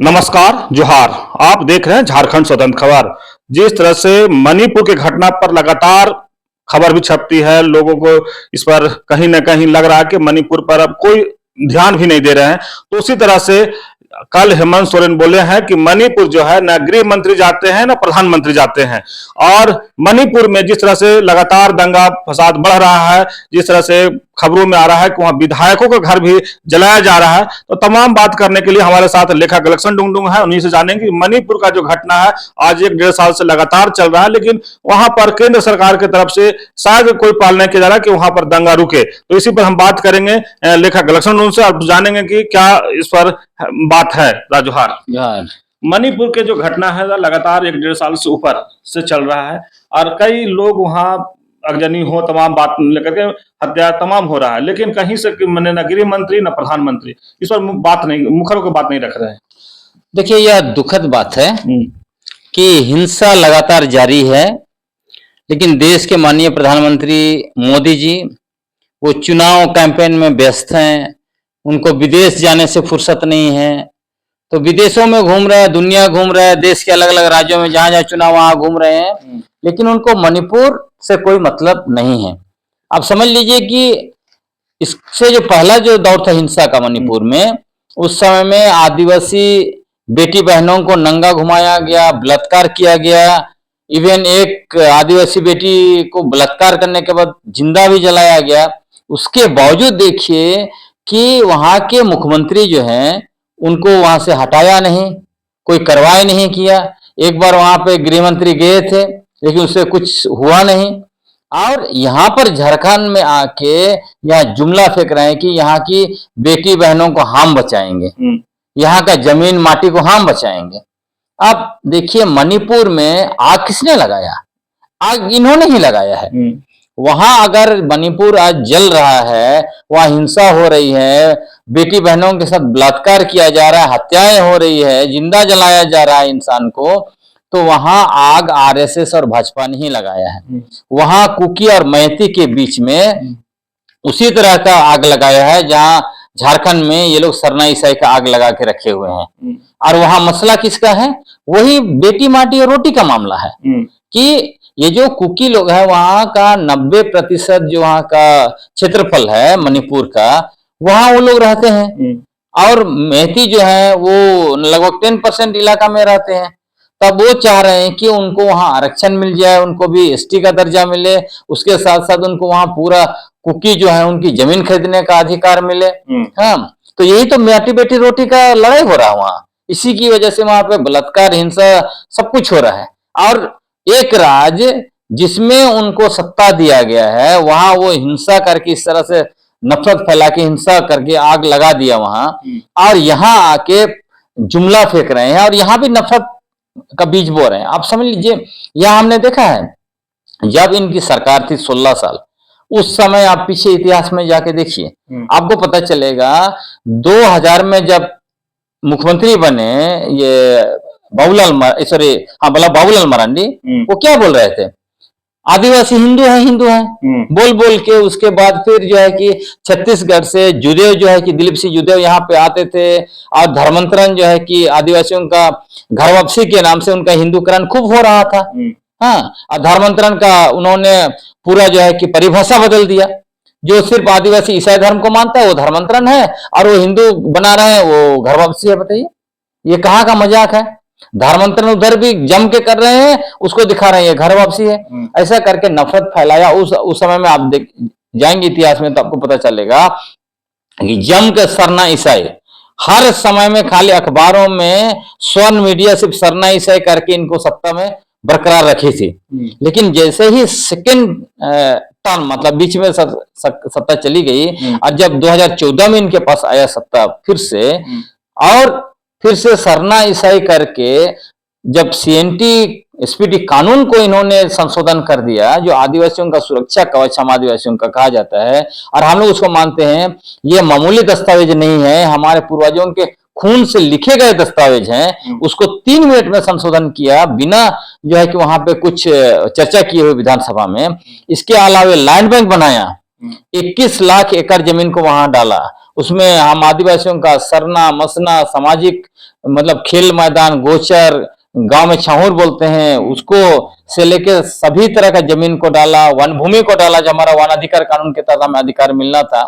नमस्कार, जोहार। आप देख रहे हैं झारखंड स्वतंत्र खबर। जिस तरह से मणिपुर के घटना पर लगातार खबर भी छपती है, लोगों को इस पर कहीं ना कहीं लग रहा है कि मणिपुर पर अब कोई ध्यान भी नहीं दे रहे हैं। तो उसी तरह से कल हेमंत सोरेन बोले हैं कि मणिपुर जो है न गृह मंत्री जाते हैं न प्रधानमंत्री जाते हैं। और मणिपुर में जिस तरह से लगातार दंगा फसाद बढ़ रहा है, जिस तरह से खबरों में आ रहा है कि वहां विधायकों का घर भी जलाया जा रहा है, तो तमाम बात करने के लिए हमारे साथ लेखक लक्ष्मण डुंगडुंग है। उन्हीं से जानेंगे कि मणिपुर का जो घटना है आज 1-1.5 साल से लगातार चल रहा है, लेकिन वहां पर केंद्र सरकार की तरफ से शायद कोई पालन नहीं किया जा रहा कि वहां पर दंगा रुके। तो इसी पर हम बात करेंगे लेखक लक्ष्मण डुंगडुंग से और जानेंगे कि क्या इस पर बात है। राजोहार, मणिपुर के जो घटना है लगातार 1-1.5 साल से ऊपर से चल रहा है और कई लोग वहां अगजनी हो तमाम बात लेकर के हत्या तमाम हो रहा है, लेकिन कहीं से मैंने न गृह मंत्री न प्रधानमंत्री इस पर बात नहीं, मुखर होकर बात नहीं रख रहे हैं। देखिए, यह दुखद बात है कि हिंसा लगातार जारी है, लेकिन देश के माननीय प्रधानमंत्री मोदी जी वो चुनाव कैंपेन में व्यस्त हैं। उनको विदेश जाने से फुर्सत नहीं है, तो विदेशों में घूम रहे हैं, दुनिया घूम रहे हैं, देश के अलग अलग राज्यों में जहां जहां चुनाव वहां घूम रहे हैं, लेकिन उनको मणिपुर से कोई मतलब नहीं है। आप समझ लीजिए कि इससे जो पहला जो दौर था हिंसा का मणिपुर में, उस समय में आदिवासी बेटी बहनों को नंगा घुमाया गया, बलात्कार किया गया। इवन एक आदिवासी बेटी को बलात्कार करने के बाद जिंदा भी जलाया गया। उसके बावजूद देखिए कि वहां के मुख्यमंत्री जो हैं उनको वहां से हटाया नहीं, कोई कार्रवाई नहीं किया। एक बार वहां पे गृह मंत्री गए थे, लेकिन उससे कुछ हुआ नहीं। और यहाँ पर झारखंड में आके यह जुमला फेंक रहे हैं कि यहाँ की बेटी बहनों को हम बचाएंगे, यहाँ का जमीन माटी को हम बचाएंगे। अब देखिए, मणिपुर में आग किसने लगाया? आग इन्होंने ही लगाया है। वहां अगर मणिपुर आज जल रहा है, वहां हिंसा हो रही है, बेटी बहनों के साथ बलात्कार किया जा रहा है, हत्याएं हो रही है, जिंदा जलाया जा रहा है इंसान को, तो वहां आग आरएसएस और भाजपा ने ही लगाया है। वहां कुकी और मैती के बीच में उसी तरह का आग लगाया है जहां झारखंड में ये लोग सरना ईसाई का आग लगा के रखे हुए हैं। और वहां मसला किसका है? वही बेटी माटी और रोटी का मामला है कि ये जो कुकी लोग हैं वहां का 90% जो वहां का क्षेत्रफल है मणिपुर का, वहां वो लोग रहते हैं। और मैती जो है वो लगभग 10% इलाका में रहते हैं। तब वो चाह रहे हैं कि उनको वहां आरक्षण मिल जाए, उनको भी एसटी का दर्जा मिले, उसके साथ साथ उनको वहां पूरा कुकी जो है उनकी जमीन खरीदने का अधिकार मिले। हाँ, तो यही तो माटी बेटी रोटी का लड़ाई हो रहा है वहां। इसी की वजह से वहां पे बलात्कार, हिंसा सब कुछ हो रहा है। और एक राज्य जिसमें उनको सत्ता दिया गया है, वहां वो हिंसा करके इस तरह से नफरत फैला के हिंसा करके आग लगा दिया वहां, और यहाँ आके जुमला फेंक रहे हैं और यहाँ भी नफरत का बीज बो रहे हैं। आप समझ लीजिए, यह हमने देखा है जब इनकी सरकार थी 16 साल, उस समय आप पीछे इतिहास में जाके देखिए, आपको पता चलेगा 2000 में जब मुख्यमंत्री बने ये बाबूलाल मरांडी, वो क्या बोल रहे थे? आदिवासी हिंदू है, हिंदू है बोल बोल के। उसके बाद फिर जो है कि छत्तीसगढ़ से जुदेव जो है कि दिलीप सिंह जुदेव यहाँ पे आते थे और धर्मांतरण जो है कि आदिवासियों का घर वापसी के नाम से उनका हिंदूकरण खूब हो रहा था। हाँ, और धर्मांतरण का उन्होंने पूरा जो है कि परिभाषा बदल दिया। जो सिर्फ आदिवासी ईसाई धर्म को मानता है वो धर्मांतरण है, और वो हिंदू बना रहे हैं वो घर वापसी है। बताइए, ये कहाँ का मजाक है? धर्मांतरण उधर भी जम के कर रहे हैं, उसको दिखा रहे हैं घर वापसी है। ऐसा करके नफरत फैलाया। उस समय में आप देख जाएंगे इतिहास में तो आपको पता चलेगा कि जम के सरना ईसाई हर समय में खाली अखबारों में स्वर्ण मीडिया सिर्फ सरना ईसाई करके इनको सत्ता में बरकरार रखी थी। लेकिन जैसे ही सेकेंड टर्म मतलब बीच में सत्ता चली गई, और जब 2014 में इनके पास आया सत्ता फिर से, और फिर से सरना ईसाई करके जब सीएनटी एसपीटी कानून को इन्होंने संशोधन कर दिया, जो आदिवासियों का सुरक्षा कवच हम आदिवासियों का कहा जाता है, और हम लोग उसको मानते हैं ये मामूली दस्तावेज नहीं है, हमारे पूर्वजों के खून से लिखे गए दस्तावेज हैं। उसको 3 मिनट में संशोधन किया बिना जो है कि वहां पे कुछ चर्चा किए हुए विधानसभा में। इसके अलावा लैंड बैंक बनाया, 21 लाख एकड़ जमीन को वहां डाला, उसमें हम आदिवासियों का सरना मसना सामाजिक मतलब खेल मैदान गोचर गांव में छाहूर बोलते हैं उसको से लेके सभी तरह का जमीन को डाला, वन भूमि को डाला जो हमारा वन अधिकार कानून के तहत हमें अधिकार मिलना था।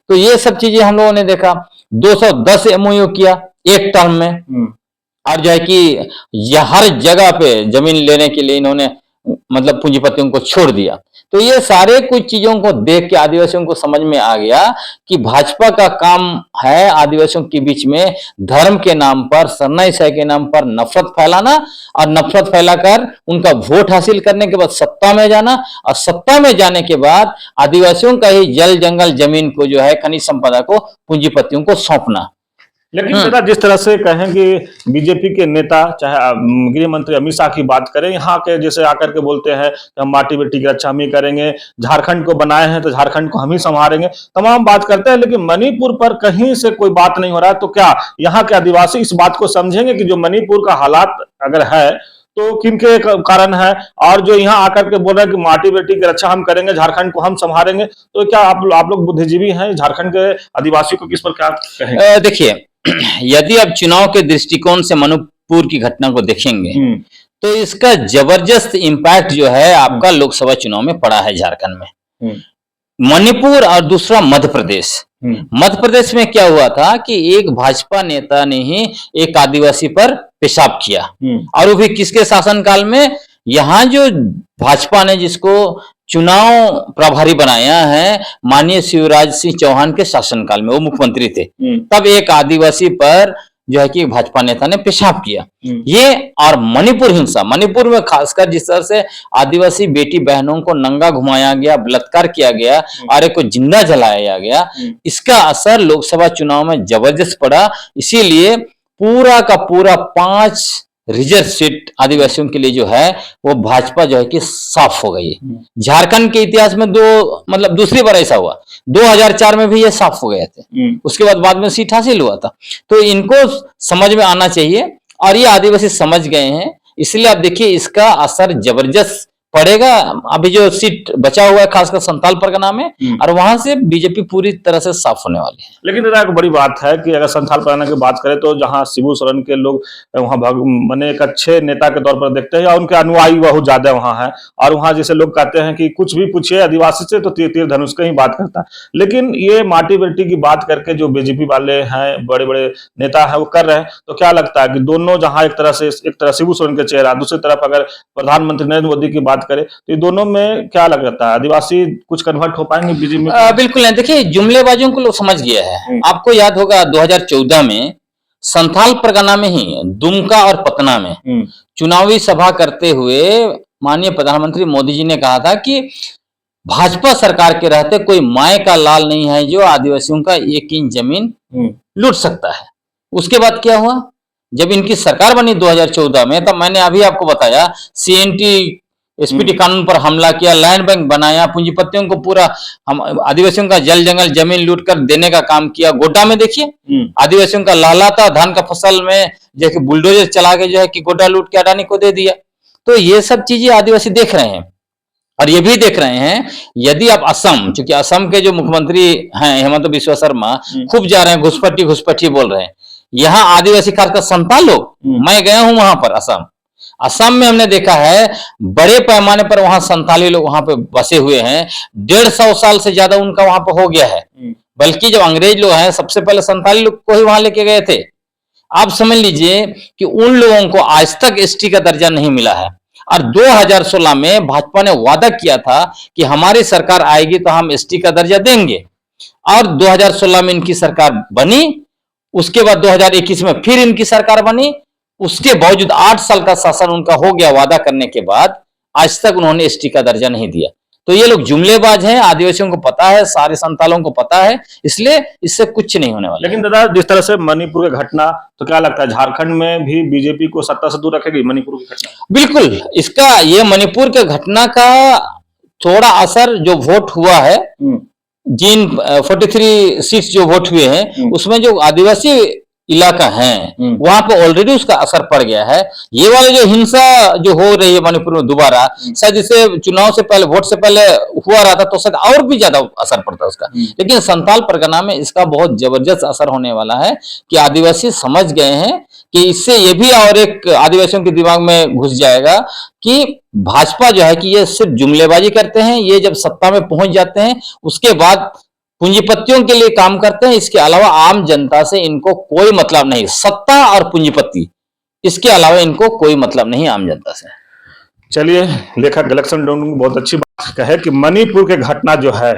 तो ये सब चीजें हम लोगों ने देखा। 210 एमओयू किया एक टर्म में, और जो है कि यह हर जगह पे जमीन लेने के लिए इन्होंने मतलब पूंजीपतियों को छोड़ दिया। तो ये सारे कुछ चीजों को देख के आदिवासियों को समझ में आ गया कि भाजपा का काम है आदिवासियों के बीच में धर्म के नाम पर, सरना ईसाई के नाम पर नफरत फैलाना, और नफरत फैलाकर उनका वोट हासिल करने के बाद सत्ता में जाना, और सत्ता में जाने के बाद आदिवासियों का ही जल जंगल जमीन को जो है खनिज संपदा को पूंजीपतियों को सौंपना। लेकिन दादा जिस तरह से कहें कि बीजेपी के नेता चाहे गृह मंत्री अमित शाह की बात करें, यहाँ के जैसे आकर के बोलते हैं कि हम माटी बेटी की रक्षा हम ही करेंगे, झारखंड को बनाए हैं तो झारखंड को हम ही संभालेंगे, तमाम बात करते हैं, लेकिन मणिपुर पर कहीं से कोई बात नहीं हो रहा है। तो क्या यहाँ के आदिवासी इस बात को समझेंगे कि जो मणिपुर का हालात अगर है तो किनके कारण है, और जो यहाँ आकर के बोल रहे हैं कि माटी बेटी की रक्षा हम करेंगे, झारखंड को हम संभालेंगे, तो क्या आप लोग बुद्धिजीवी हैं? झारखंड के आदिवासी को किस पर क्या कहेंगे? देखिए, यदि आप चुनाव के दृष्टिकोण से मणिपुर की घटना को देखेंगे तो इसका जबरदस्त इम्पैक्ट जो है आपका लोकसभा चुनाव में पड़ा है झारखंड में। मणिपुर और दूसरा मध्य प्रदेश। मध्य प्रदेश में क्या हुआ था कि एक भाजपा नेता ने ही एक आदिवासी पर पेशाब किया, और वो भी किसके शासनकाल में? यहाँ जो भाजपा ने जिसको चुनाव प्रभारी बनाया है माननीय शिवराज सिंह चौहान के शासनकाल में, वो मुख्यमंत्री थे, तब एक आदिवासी पर जो है कि भाजपा नेता ने पेशाब किया। ये और मणिपुर हिंसा, मणिपुर में खासकर जिस तरह से आदिवासी बेटी बहनों को नंगा घुमाया गया, बलात्कार किया गया और एक को जिंदा जलाया गया, इसका असर लोकसभा चुनाव में जबरदस्त पड़ा। इसीलिए पूरा का पूरा 5 रिजर्व सीट आदिवासियों के लिए जो है वो भाजपा जो है कि साफ हो गई है। झारखंड के इतिहास में मतलब दूसरी बार ऐसा हुआ, 2004 में भी ये साफ हो गए थे, उसके बाद में सीट हासिल हुआ था। तो इनको समझ में आना चाहिए और ये आदिवासी समझ गए हैं, इसलिए आप देखिए इसका असर जबरदस्त पड़ेगा। अभी जो सीट बचा हुआ है खासकर संथाल परगना में, और वहां से बीजेपी पूरी तरह से साफ होने वाली है। लेकिन दादा एक बड़ी बात है कि अगर संथाल परगना की बात करें तो जहां शिबू सोरेन के लोग वहां माने एक अच्छे नेता के तौर पर देखते हैं, या उनके अनुयायी बहुत ज्यादा वहां है, और वहां जैसे लोग कहते हैं कि कुछ भी पूछिए आदिवासी से तो तीर धनुष का ही बात करता है। लेकिन ये माटी बेटी की बात करके जो बीजेपी वाले हैं, बड़े बड़े नेता है, वो कर रहे हैं, तो क्या लगता है कि दोनों जहां एक तरह शिबू सोरेन के चेहरा, दूसरी तरफ अगर प्रधानमंत्री नरेंद्र मोदी की बात करें तो ये दोनों में क्या लगता है, आदिवासी कुछ कन्वर्ट हो पाएंगे बीजेपी में? बिल्कुल नहीं। देखिए जुमलेबाजों को लोग समझ गया है। आपको याद होगा 2014 में संथाल परगना में ही दुमका और पतना में चुनावी सभा करते हुए माननीय प्रधानमंत्री मोदी जी ने कहा था कि भाजपा सरकार के रहते कोई माय का लाल नहीं है जो आदिवासियों का 1 इंच जमीन लूट सकता है। उसके बाद क्या हुआ, जब इनकी सरकार बनी 2014 में, तब मैंने अभी आपको बताया CNT एसपीटी कानून पर हमला किया, लैंड बैंक बनाया, पूंजीपतियों को पूरा हम आदिवासियों का जल जंगल जमीन लूट कर देने का काम किया। गोड्डा में देखिए आदिवासियों का लहलाता धान का फसल में जैसे बुलडोजर चला के जो है कि गोड्डा लूट के अडानी को दे दिया। तो ये सब चीजें आदिवासी देख रहे हैं, और ये भी देख रहे हैं यदि आप असम, चूंकि असम के जो मुख्यमंत्री हैं हेमंत बिस्वा शर्मा खूब जा रहे हैं, घुसपट्टी बोल रहे हैं। यहाँ आदिवासी खासकर संथाल लोग, मैं गया हूं वहां पर असम में हमने देखा है बड़े पैमाने पर वहां संथाली लोग वहां पे बसे हुए हैं। 150 साल से ज्यादा उनका वहां पर हो गया है। बल्कि जब अंग्रेज लोग हैं सबसे पहले संथाली लोग को ही वहां लेके गए थे। आप समझ लीजिए कि उन लोगों को आज तक एसटी का दर्जा नहीं मिला है, और 2016 में भाजपा ने वादा किया था कि हमारी सरकार आएगी तो हम एसटी का दर्जा देंगे, और 2016 में इनकी सरकार बनी। उसके बाद 2021 में फिर इनकी सरकार बनी। उसके बावजूद 8 साल का शासन उनका हो गया वादा करने के बाद, आज तक उन्होंने एसटी का दर्जा नहीं दिया। तो ये लोग जुमलेबाज हैं, आदिवासियों को पता है, सारे संतालों को पता है, इसलिए इससे कुछ नहीं होने वाला। लेकिन दादा जिस तरह से मणिपुर की घटना, तो क्या लगता है झारखंड में भी बीजेपी को सत्ता से दूर रखेगी मणिपुर की घटना? बिल्कुल, इसका ये मणिपुर के घटना का थोड़ा असर जो वोट हुआ है, जिन 43 सीट्स जो वोट हुए हैं उसमें जो आदिवासी इलाका है वहां पे ऑलरेडी उसका असर पड़ गया है। ये वाले जो हिंसा जो हो रही है मणिपुर में दोबारा, शायद इसे चुनाव से पहले, वोट से पहले हुआ रहा था तो शायद और भी ज्यादा असर पड़ता उसका, लेकिन संथाल परगना में इसका बहुत जबरदस्त असर होने वाला है कि आदिवासी समझ गए हैं कि इससे ये भी और एक आदिवासियों के दिमाग में घुस जाएगा कि भाजपा जो है कि ये सिर्फ जुमलेबाजी करते हैं, ये जब सत्ता में पहुंच जाते हैं उसके बाद पूंजीपतियों के लिए काम करते हैं, इसके अलावा आम जनता से इनको कोई मतलब नहीं। सत्ता और पूंजीपति, इसके अलावा इनको कोई मतलब नहीं आम जनता से। चलिए, लेखक इलेक्शन डोंग बहुत अच्छी बात कहे कि मणिपुर के घटना जो है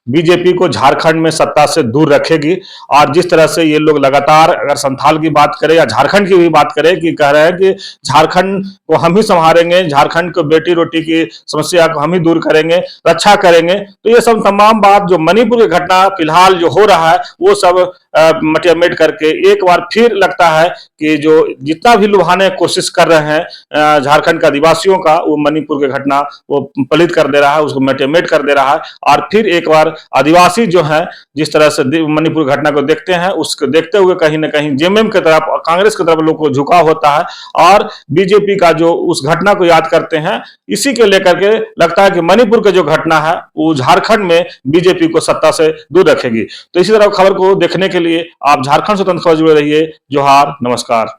बीजेपी को झारखंड में सत्ता से दूर रखेगी। और जिस तरह से ये लोग लगातार, अगर संथाल की बात करें या झारखंड की भी बात करें, कि कह रहे हैं कि झारखंड को हम ही संभालेंगे, झारखंड को बेटी रोटी की समस्या को हम ही दूर करेंगे, रक्षा करेंगे, तो ये सब तमाम बात जो मणिपुर की घटना फिलहाल जो हो रहा है वो सब मटियामेट करके एक बार फिर लगता है कि जो जितना भी लुभाने की कोशिश कर रहे हैं झारखंड के आदिवासियों का, वो मणिपुर की घटना वो पलित कर दे रहा है, उसको मटियामेट कर दे रहा है। और फिर एक बार आदिवासी जो है जिस तरह से मणिपुर घटना को देखते हैं, उसको देखते हुए कहीं ना कहीं जेएमएम की तरफ, कांग्रेस की तरफ लोगों को झुकाव होता है और बीजेपी का जो उस घटना को याद करते हैं। इसी के लेकर के लगता है कि मणिपुर की जो घटना है वो झारखंड में बीजेपी को सत्ता से दूर रखेगी। तो इसी तरह खबर को देखने के लिए आप झारखंड स्वतंत्र खबर जुड़े रहिए। जोहार, नमस्कार।